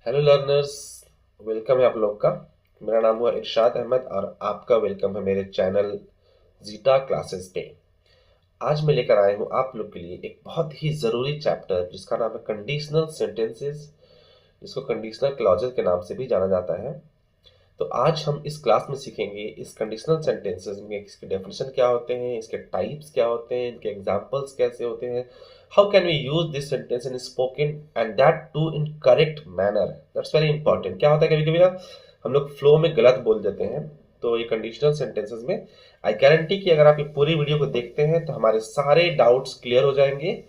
Hello learners, welcome है आप लोग का। मेरा नाम हुआ इरशाद अहमद और आपका वेलकम है मेरे चैनल जीटा क्लासेस पे। आज मैं लेकर आया हूँ आप लोग के लिए एक बहुत ही ज़रूरी चैप्टर जिसका नाम है कंडीशनल सेंटेंसेस, जिसको कंडीशनल क्लॉजेस के नाम से भी जाना जाता है। तो आज हम इस क्लास में सीखेंगे इस कंडीशनल सेंटेंसेस में इसके डेफिनेशन क्या होते हैं, इसके टाइप्स क्या होते हैं, इनके एग्जांपल्स कैसे होते हैं, how can we use this sentence in spoken and that too in correct manner. That's very important. क्या होता है कभी कभी ना हम लोग फ्लो में गलत बोल देते हैं, तो ये कंडीशनल सेंटेंसेस में आई गारंटी कि अगर आप ये पूरी वीडियो को देखते हैं तो हमारे सारे डाउट्स क्लियर हो जाएंगे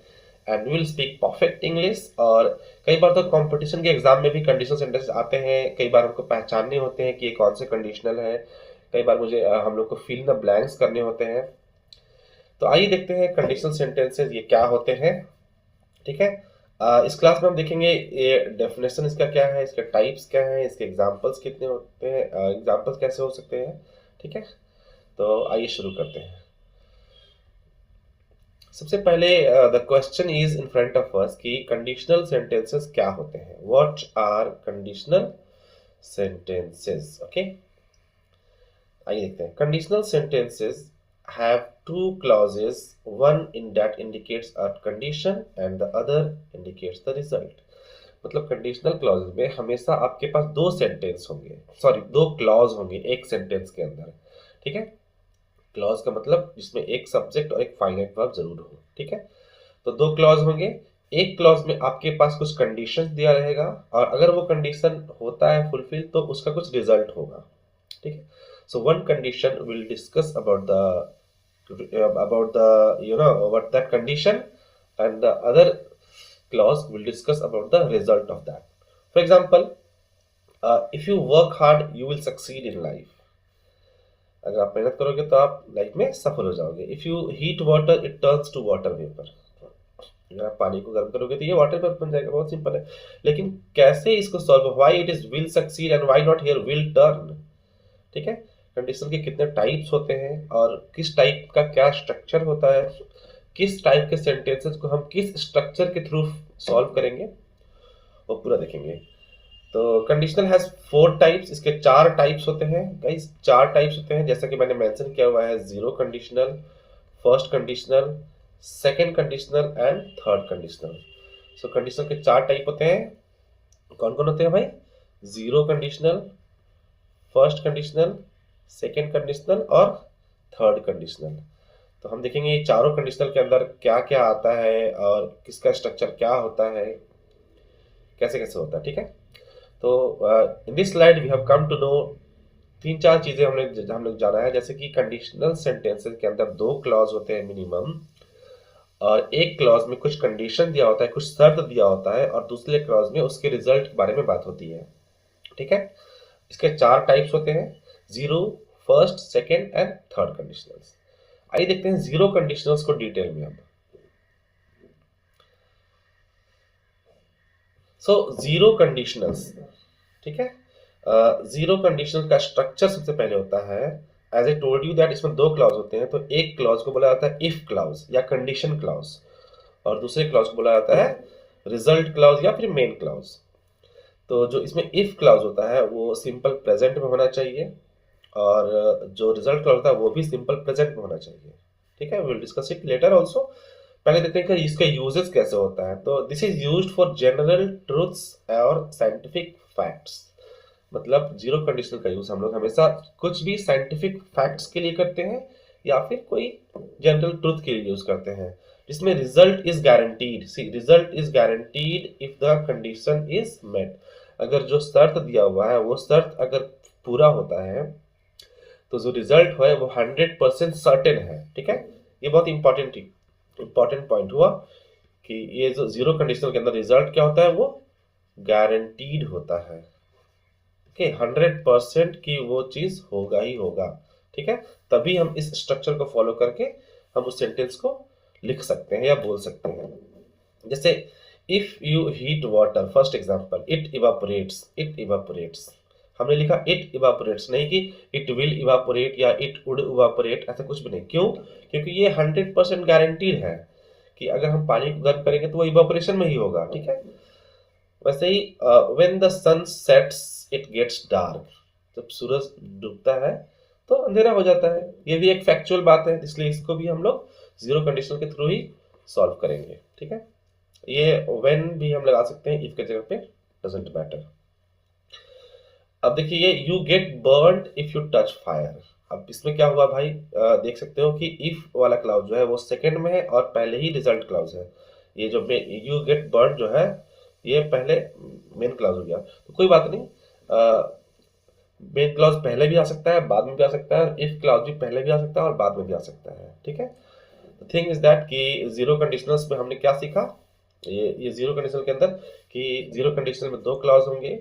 and we will speak perfect English. और कई बार तो कंपटीशन के एग्जाम में भी कंडीशनल सेंटेंस आते हैं, कई बार हमको पहचानने होते हैं कि ये कौन से कंडीशनल है, कई बार मुझे हम लोग को फिल द ब्लैंक्स करने होते हैं। तो आइए देखते हैं कंडीशनल सेंटेंसेस ये क्या होते हैं। ठीक है, इस क्लास में हम देखेंगे ये डेफिनेशन इसका क्या है, इसके टाइप्स क्या है, इसके एग्जांपल्स कितने होते हैं, एग्जांपल्स कैसे हो सकते हैं। ठीक है, तो आइए शुरू करते हैं। सबसे पहले the question is in front of us कि कंडीशनल सेंटेंसेस क्या होते हैं। What are conditional sentences? Okay, आइए देखते हैं। Conditional sentences have two clauses, one in that indicates a condition and the other indicates the result. मतलब conditional clauses में हमेशा आपके पास दो सेंटेंस होंगे, सॉरी दो क्लॉज होंगे एक सेंटेंस के अंदर। ठीक है, क्लॉज का मतलब जिसमें एक सब्जेक्ट और एक फाइनाइट वर्ब जरूर हो। ठीक है, तो दो क्लॉज होंगे। एक क्लॉज में आपके पास कुछ कंडीशन दिया रहेगा और अगर वो कंडीशन होता है फुलफिल तो उसका कुछ रिजल्ट होगा। ठीक है, so one condition will discuss about the what that condition, and the other clause will discuss about the result of that. For example, if you work hard you will succeed in life. अगर आप मेहनत करोगे तो आप life में सफल हो जाओगे। If you heat water it turns to water vapour. अगर आप पानी को गर्म करोगे तो ये वाटर वेपर बन जाएगा। बहुत सिंपल है, लेकिन कैसे इसको solve, why it is will succeed and why not here will turn. ठीक है, कंडीशन के कितने टाइप्स होते हैं और किस टाइप का क्या स्ट्रक्चर होता है, किस टाइप के सेंटेंसेस को हम किस स्ट्रक्चर के थ्रू सॉल्व करेंगे वो पूरा देखेंगे। तो कंडीशनल हैज फोर टाइप्स, इसके चार टाइप्स होते हैं गाइस। चार टाइप्स होते हैं जैसा कि मैंने मेंशन किया हुआ है, zero conditional, first conditional, second conditional and third conditional. So conditional के चार टाइप होते हैं। कौन कौन होते हैं भाई? Zero conditional, first conditional, second conditional और थर्ड कंडीशनल। तो हम देखेंगे ये चारों कंडीशनल के अंदर क्या क्या आता है और किसका स्ट्रक्चर क्या होता है, कैसे कैसे होता है। ठीक है, तो in this slide we have come to know तीन चार चीजें हम लोग जाना है। जैसे कि कंडीशनल सेंटेंसेस के अंदर दो क्लॉज होते हैं मिनिमम, और एक क्लॉज में कुछ कंडीशन दिया होता है, कुछ शर्त दिया होता है, और दूसरे क्लॉज में उसके रिजल्ट के बारे में बात होती है। ठीक है, इसके चार टाइप्स होते हैं, zero, first, second and third conditionals. आइए देखते हैं जीरो कंडीशनल्स को डिटेल में अब। सो जीरो कंडीशनल्स, ठीक है, जीरो कंडीशनल का स्ट्रक्चर सबसे पहले होता है, as a told you that इसमें दो क्लॉज होते हैं। तो एक क्लॉज को बोला जाता है इफ क्लॉज या कंडीशन क्लॉज, और दूसरे क्लॉज को बोला जाता है रिजल्ट क्लॉज या फिर मेन क्लॉज। तो जो इसमें इफ क्लॉज होता है वो सिंपल प्रेजेंट में होना चाहिए, और जो रिजल्ट क्लॉज होता है वो भी सिंपल प्रेजेंट में होना चाहिए। ठीक है, we will discuss it later also. पहले देखते हैं कि इसका यूजेस कैसे होता है। तो this is used for general truths और साइंटिफिक फैक्ट्स। मतलब जीरो कंडीशनल का यूज हम लोग हमेशा कुछ भी साइंटिफिक फैक्ट्स के लिए करते हैं या फिर कोई जनरल ट्रूथ के लिए यूज करते हैं, जिसमें result is guaranteed. See, result is guaranteed if the condition is met. अगर जो शर्त दिया हुआ है वो शर्त अगर पूरा होता है तो जो रिजल्ट है वो 100% सर्टेन है। ठीक है, ये बहुत इंपॉर्टेंट पॉइंट हुआ कि ये जो जीरो कंडीशनल के अंदर रिजल्ट क्या होता है वो गारंटीड होता है। ओके, 100% की वो चीज होगा ही होगा। ठीक है, तभी हम इस स्ट्रक्चर को फॉलो करके हम उस सेंटेंस को लिख सकते हैं या बोल सकते हैं। जैसे if you heat water, first example, it evaporates. हमने लिखा इट इवापोरेट्स, नहीं कि इट विल इवापोरेट या इट वुड इवापोरेट, ऐसा कुछ भी नहीं। क्यों? क्योंकि ये 100% गारंटीड है कि अगर हम पानी को गर्म करेंगे तो वो इवापोरेशन में ही होगा। ठीक है, वैसे ही when the sun sets it gets dark, जब सूरज डूबता है तो अंधेरा हो जाता है। ये भी एक फैक्चुअल बात है, इसलिए इसको भी हम लोग जीरो कंडीशनल के थ्रू ही सॉल्व करेंगे। ठीक है, ये व्हेन भी हम लगा सकते हैं, इफ के जगह पे डजंट मैटर। अब देखिए ये you get burned if you touch fire. अब इसमें क्या हुआ भाई, देख सकते हो कि इफ वाला क्लाउज जो है वो सेकंड में है और पहले ही रिजल्ट क्लाउज है। ये जो यू गेट बर्न्ड जो है ये पहले मेन क्लाउज हो गया, तो कोई बात नहीं। मेन क्लाउज पहले भी आ सकता है, बाद में भी आ सकता है, इफ क्लाउज भी पहले भी आ सकता है और बाद में भी आ सकता है। ठीक है, थिंग इज दैट कि जीरो कंडीशनल्स में हमने क्या सीखा, ये जीरो कंडीशनल के अंदर कि जीरो कंडीशनल में दो क्लाउज होंगे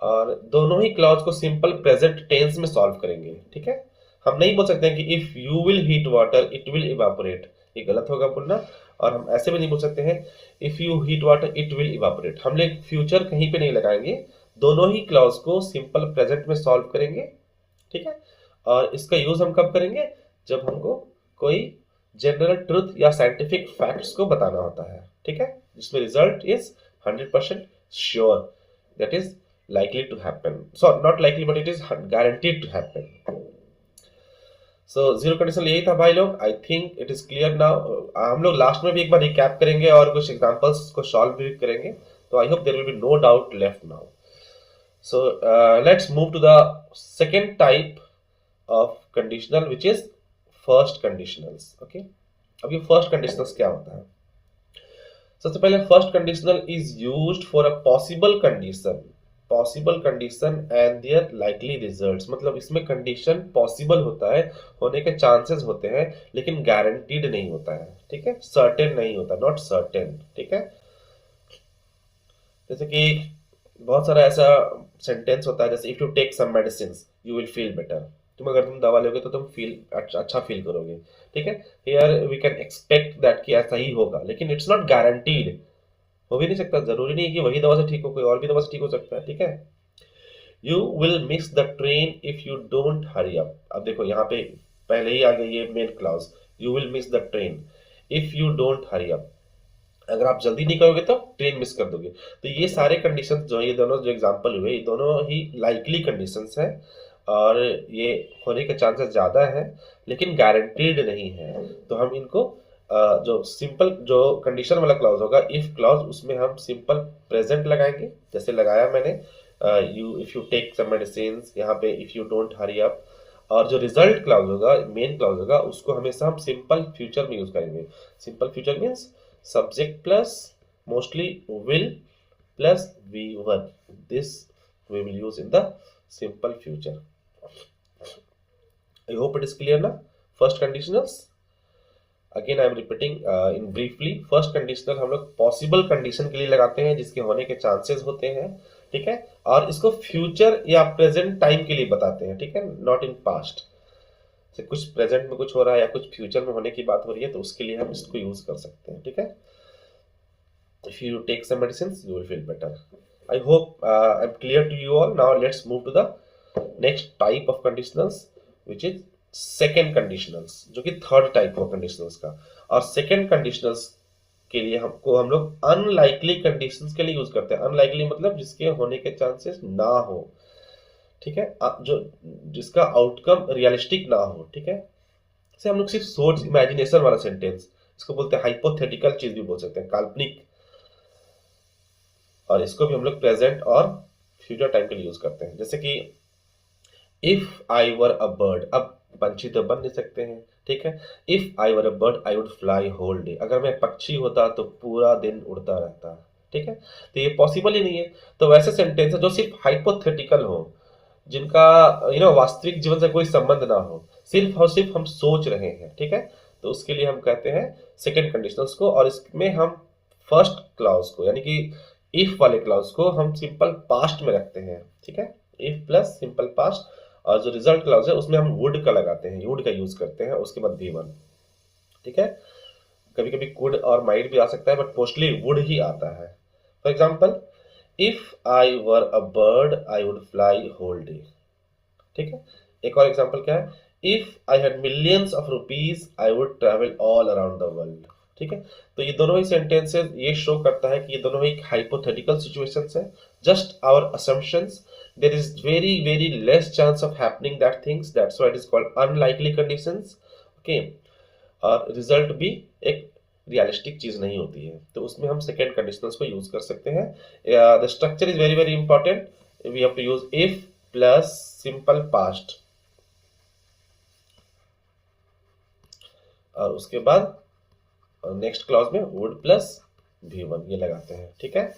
और दोनों ही क्लाउज को सिंपल प्रेजेंट टेंस में सॉल्व करेंगे। ठीक है, हम नहीं बोल सकते हैं कि if you will heat water it will evaporate, ये गलत होगा बोलना। और हम ऐसे भी नहीं बोल सकते हैं if you heat water it will evaporate, हम लोग फ्यूचर कहीं पे नहीं लगाएंगे, दोनों ही क्लाउज को सिंपल प्रेजेंट में सॉल्व करेंगे। ठीक है, और इसका यूज हम कब करेंगे, जब हमको कोई जनरल ट्रुथ या साइंटिफिक फैक्ट्स को बताना होता है। ठीक है, जिसमें result is 100% sure, that is likely to happen, so not likely but it is guaranteed to happen. So zero condition यही था भाई लोग, I think it is clear now. हम लोग लास्ट में भी एक बार रिकैप करेंगे और कुछ एग्जांपल्स को सॉल्व भी करेंगे, तो I hope there will be no doubt left now. So let's move to the second type of conditional which is first conditionals. Okay, अब ये फर्स्ट कंडीशनल्स क्या होता है। सबसे पहले first conditional is used for a possible condition and their likely results, मतलब इसमें condition possible होता है, होने के चांसेस होते हैं, लेकिन गारंटीड नहीं होता है। ठीक है, सर्टेन नहीं होता, नॉट सर्टेन। ठीक है, जैसे कि बहुत सारा ऐसा सेंटेंस होता है, जैसे if you take some medicine you will feel better, अगर तुम दवा लोगे तो तुम फील अच्छा फील करोगे। ठीक है, here we can expect that कि ऐसा ही होगा, लेकिन इट्स नॉट गारंटीड, हो भी नहीं सकता, जरूरी नहीं कि वही दवा से ठीक हो, कोई और भी दवा से ठीक हो सकता है। ठीक है, you will miss the train if you don't hurry up. अब देखो यहाँ पे पहले ही आ गई ये main clause, you will miss the train if you don't hurry up, अगर आप जल्दी नहीं करोगे तो ट्रेन मिस कर दोगे। तो ये सारे कंडीशंस जो ये दोनों जो एग्जांपल हुए, ये दोनों ही लाइकली कंडीशंस हैं और ये होने के चांसेस ज़्यादा है, लेकिन गारंटीड नहीं है। तो हम इनको जो सिंपल जो कंडीशन वाला क्लाउज होगा इफ क्लाउज, उसमें हम सिंपल प्रेजेंट लगाएंगे, जैसे लगाया मैंने you if you take some medicine, यहाँ पे if you don't hurry up. और जो रिजल्ट क्लाउज होगा, मेन क्लाउज होगा, उसको हमेशा हम सिंपल फ्यूचर में यूज करेंगे। Simple future means subject plus mostly will plus V1, this we will use in the simple future. I hope it is clear now. First conditionals, again I am repeating in briefly, first conditional हम लोग possible condition के लिए लगाते हैं जिसके होने के chances होते हैं। ठीक है, और इसको फ्यूचर या प्रेजेंट टाइम के लिए बताते हैं। ठीक है, नॉट इन पास्ट, से कुछ प्रेजेंट में कुछ हो रहा है या कुछ फ्यूचर में होने की बात हो रही है, तो उसके लिए हम इसको यूज कर सकते हैं। ठीक है, if you take some medicines you will feel better. I hope I'm clear to you all. Now let's move to the next type of conditionals which is second conditionals, जो कि थर्ड टाइप ऑफ conditionals का। और second conditionals के लिए हम लोग unlikely conditions के लिए यूज करते हैं। अनलाइकली मतलब जिसके होने के चांसेस ना हो। ठीक है, जो जिसका आउटकम रियलिस्टिक ना हो। ठीक है, से हम लोग सिर्फ सोच इमेजिनेशन वाला सेंटेंस, इसको बोलते हैं हाइपोथेटिकल चीज भी बोल सकते हैं, काल्पनिक, और इसको भी हम लोग प्रेजेंट और फ्यूचर टाइम के लिए यूज करते हैं। जैसे कि if I were a bird, अब पंछी तो बन नहीं सकते हैं। ठीक है, if I were a bird I would fly whole day, अगर मैं पक्षी होता तो पूरा दिन उड़ता रहता। ठीक है, तो ये पॉसिबल ही नहीं है। तो वैसे सेंटेंस है जो सिर्फ हाइपोथेटिकल हो, जिनका वास्तविक जीवन से कोई संबंध ना हो, सिर्फ और सिर्फ हम सोच रहे हैं। ठीक है, तो उसके लिए हम कहते हैं सेकेंड कंडीशनल्स को, और इसमें हम फर्स्ट क्लाउज को यानी कि इफ वाले क्लाउज को हम सिंपल पास्ट में रखते हैं। ठीक है, इफ प्लस सिंपल पास्ट, और जो रिजल्ट क्लाउज है उसमें हम वुड का लगाते हैं, वुड का यूज करते हैं, उसके बाद V1। ठीक है, कभी कभी कुड और माइट भी आ सकता है, बट मोस्टली वुड ही आता है। For example, if I were a bird I would fly whole day. ठीक है, एक और एग्जाम्पल क्या है, if I had millions of rupees I would travel all around the world. ठीक है। तो ये दोनों ही सेंटेंसेस ये शो करता है कि ये दोनों ही हाइपोथेटिकल सिचुएशंस है, just our assumptions, there is very very less chance of happening that things, that's why it is called unlikely conditions. Okay, और रिजल्ट भी एक रियलिस्टिक चीज नहीं होती है, तो उसमें हम सेकेंड कंडीशनल्स को यूज कर सकते हैं। The structure is very very important, we have to use if plus simple past, और उसके बाद नेक्स्ट क्लॉज में वुड प्लस V1 ये लगाते हैं, ठीक है।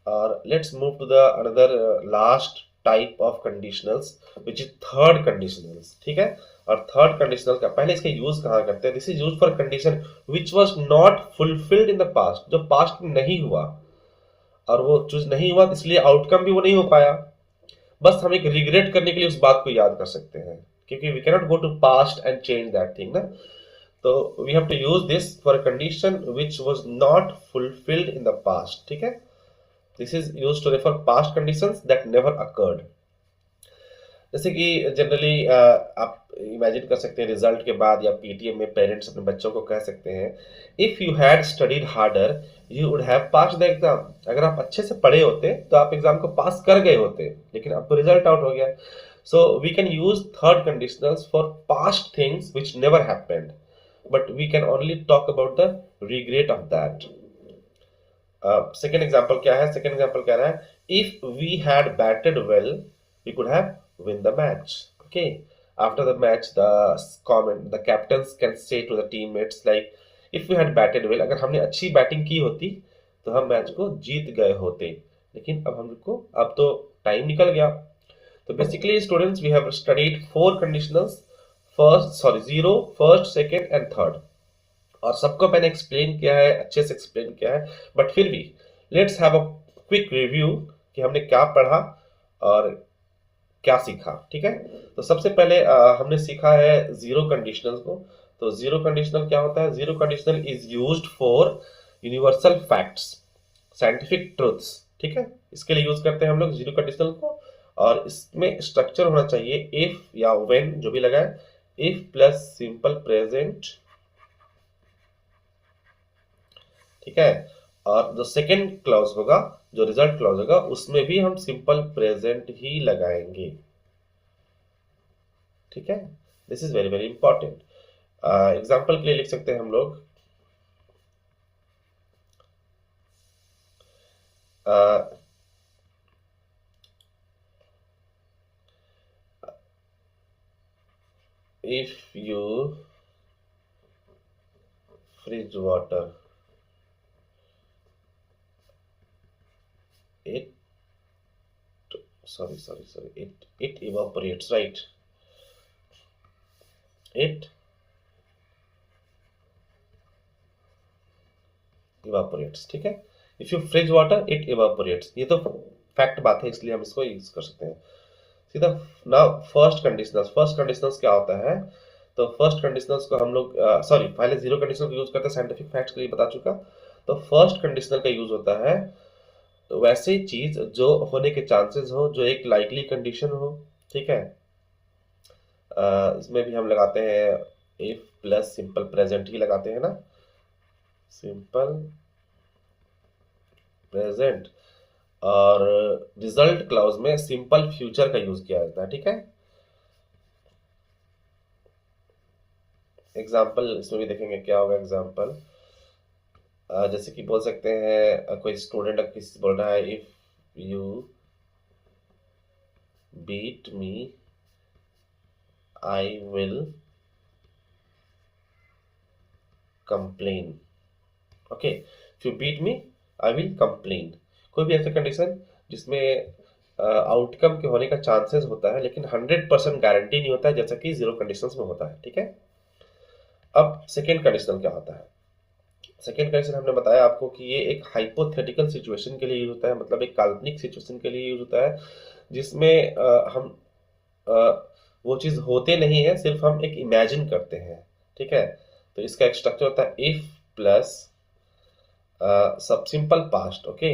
और let's move to the another last type of conditionals which is third conditionals, ठीक है। और थर्ड कंडीशनल का पहले इसका यूज कहाँ करते हैं, this is use for condition which was not fulfilled in the past, जो पास्ट में नहीं हुआ, और वो चूज नहीं हुआ इसलिए आउटकम भी वो नहीं हो पाया, बस हम एक रिग्रेट करने के लिए उस बात को याद कर सकते हैं, क्योंकि we cannot go to past and change that thing ना। तो we have to use this for a condition which was not fulfilled in the past, ठीक है। This is used to refer past conditions that never occurred. जैसे कि generally आप imagine कर सकते हैं रिजल्ट के बाद या पीटीएम में पेरेंट्स अपने बच्चों को कह सकते हैं, if you had studied harder you would have pass the exam. अगर आप अच्छे से पढ़े होते तो आप एग्जाम को पास कर गए होते, लेकिन अब तो रिजल्ट आउट हो गया। So we can use third conditionals for past things which never happened, but we can only talk about the regret of that. Second example क्या है, second example कह रहा है if we had batted well we could have win the match. Okay, after the match the captains can say to the teammates like if we had batted well, अगर हमने अच्छी batting की होती तो हम मैच को जीत गए होते, लेकिन अब तो टाइम निकल गया। तो basically students we have studied four conditionals, zero, first, second and third, और सबको मैंने एक्सप्लेन किया है, अच्छे से एक्सप्लेन किया है, बट फिर भी let's have a quick review कि हमने क्या पढ़ा और क्या सीखा, ठीक है। तो सबसे पहले हमने सीखा है जीरो कंडीशनल को। तो जीरो कंडीशनल क्या होता है, zero conditional is used for universal facts, scientific truths, ठीक है, इसके लिए यूज करते हैं हम लोग जीरो कंडीशनल को। और इसमें स्ट्रक्चर होना चाहिए इफ या व्हेन जो भी लगा है, इफ प्लस सिंपल प्रेजेंट, ठीक है। और जो सेकेंड क्लॉज होगा, जो रिजल्ट क्लॉज होगा, उसमें भी हम सिंपल प्रेजेंट ही लगाएंगे, ठीक है। This is very very important. Example के लिए लिख सकते हैं हम लोग if you freeze water it it evaporates, right? It evaporates, ठीक है। If you freeze water it evaporates, ये तो फैक्ट बात है, इसलिए हम इसको यूज कर सकते हैं सीधा। नाउ फर्स्ट कंडीशनल्स क्या होता है, तो फर्स्ट कंडीशनल्स को हम लोग पहले जीरो कंडीशनल यूज करते हैं, साइंटिफिक फैक्ट्स के लिए बता चुका। तो फर्स्ट कंडीशनल का यूज होता है तो वैसे चीज जो होने के चांसेस हो, जो एक लाइकली कंडीशन हो, ठीक है। इसमें भी हम लगाते हैं इफ प्लस सिंपल प्रेजेंट ही लगाते हैं ना, सिंपल प्रेजेंट। और रिजल्ट क्लाउज में सिंपल फ्यूचर का यूज किया जाता है, ठीक है। एग्जाम्पल इसमें भी देखेंगे क्या होगा एग्जाम्पल, जैसे कि बोल सकते हैं कोई स्टूडेंट किसी बोल रहा है if you beat me I will complain, okay, if you beat me I will complain. कोई भी ऐसा कंडीशन जिसमें आउटकम के होने का चांसेस होता है लेकिन 100% गारंटी नहीं होता है, जैसा कि जीरो कंडीशंस में होता है, ठीक है। अब सेकेंड कंडीशनल क्या होता है, सेकेंड कंडीशन हमने बताया आपको कि ये एक हाइपोथेटिकल सिचुएशन के लिए यूज होता है, मतलब एक काल्पनिक सिचुएशन के लिए यूज होता है, जिसमें हम वो चीज होते नहीं है, सिर्फ हम एक इमेजिन करते हैं, ठीक है। तो इसका एक स्ट्रक्चर होता है इफ प्लस सब simple past, okay,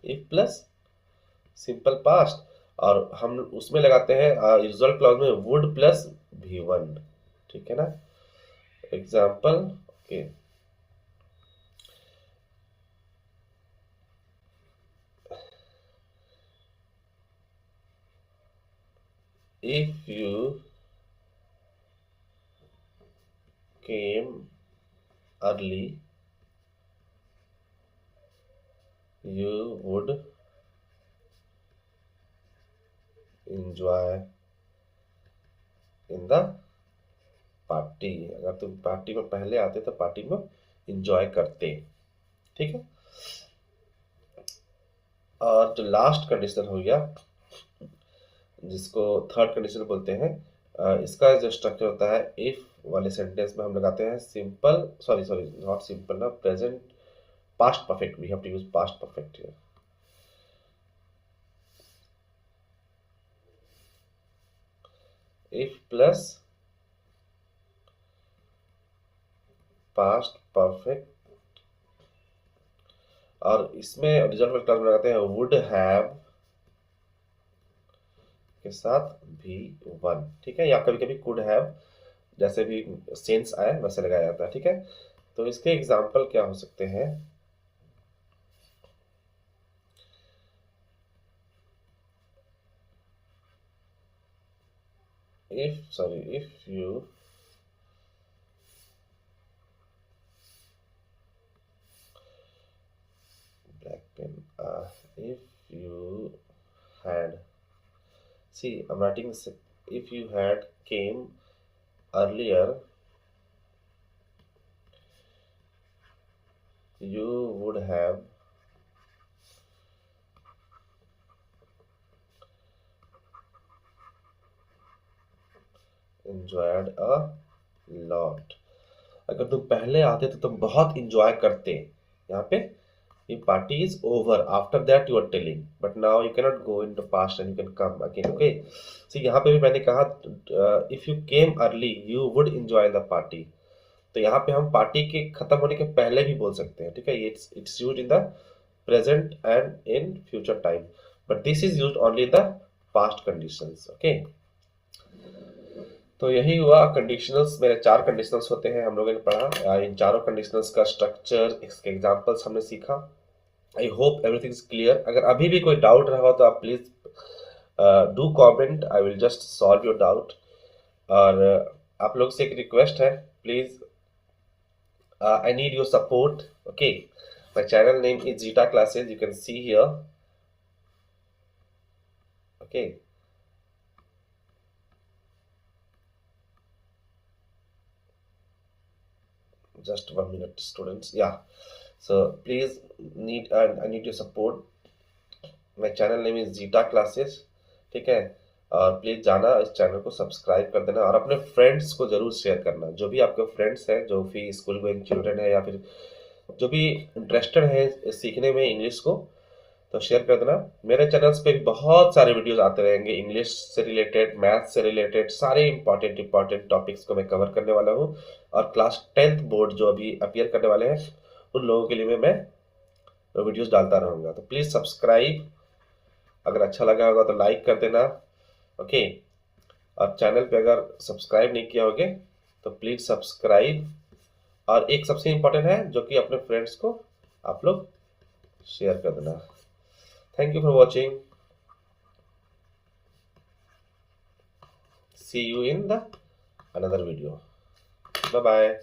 if plus simple past, और हम उसमें लगाते हैं रिजल्ट क्लॉज में वुड प्लस V1, ठीक है ना। Example, okay, if you came early, you would enjoy in the party. अगर तुम पार्टी में पहले आते तो पार्टी में इंजॉय करते। ठीक है। और जो लास्ट कंडीशन हो गया, जिसको थर्ड कंडीशन बोलते हैं, इसका जो स्ट्रक्चर होता है, इफ वाले सेंटेंस में हम लगाते हैं simple, sorry sorry not simple ना, present past perfect, we have to use past perfect here. If plus past perfect, और इसमें रिजल्ट क्लास में लगाते हैं वुड हैव के साथ भी वन। ठीक है, या कभी कभी कुड हैव, जैसे भी सेंस आए वैसे लगाया जाता है। ठीक है, तो इसके एग्जाम्पल क्या हो सकते हैं? if you black pen, if you had, see I'm writing this, if you had came earlier, you would have enjoyed a lot। अगर तुम पहले आते तो तुम बहुत इंजॉय करते। यहाँ पे ये party is over, after that you are telling, but now you cannot go in the past and you can come again. Okay, so यहाँ पे भी मैंने कहा if you came early you would enjoy the party, तो यहाँ पे हम party के खत्म होने के पहले भी बोल सकते हैं। ठीक है, it's used in the present and in future time, but this is used only in the past conditions. Okay, तो यही हुआ कंडीशनल्स। मेरे 4 कंडीशनल्स होते हैं, हम लोगों ने पढ़ा। इन चारों कंडीशनल्स का स्ट्रक्चर, इसके एग्जांपल्स हमने सीखा। I hope everything is clear. अगर अभी भी कोई डाउट रहा हो तो आप please do comment, I will just solve your doubt. और आप लोग से एक रिक्वेस्ट है, please I need your support. Okay, my channel name is Zeta Classes, you can see here. Okay, just 1 minute students, yeah, so please I need your support. My channel name is Zeta Classes। ठीक है, और please जाना इस channel को subscribe कर देना और अपने फ्रेंड्स को जरूर शेयर करना। जो भी आपके फ्रेंड्स हैं, जो भी स्कूल गोइंग चिल्ड्रन है, या फिर जो भी इंटरेस्टेड है सीखने में इंग्लिश को, तो शेयर कर देना। मेरे चैनल्स पे भी बहुत सारे वीडियोस आते रहेंगे, इंग्लिश से रिलेटेड, मैथ से रिलेटेड, सारे इंपॉर्टेंट टॉपिक्स को मैं कवर करने वाला हूँ। और क्लास 10th बोर्ड जो अभी अपीयर करने वाले हैं, उन लोगों के लिए मैं वीडियोस डालता रहूँगा। तो प्लीज़ सब्सक्राइब, अगर अच्छा लगा होगा तो लाइक कर देना। ओके, और चैनल पे अगर सब्सक्राइब नहीं किया होगे तो प्लीज़ सब्सक्राइब। और एक सबसे इम्पोर्टेंट है जो कि अपने फ्रेंड्स को आप लोग शेयर कर देना। Thank you for watching, see you in the another video, bye bye।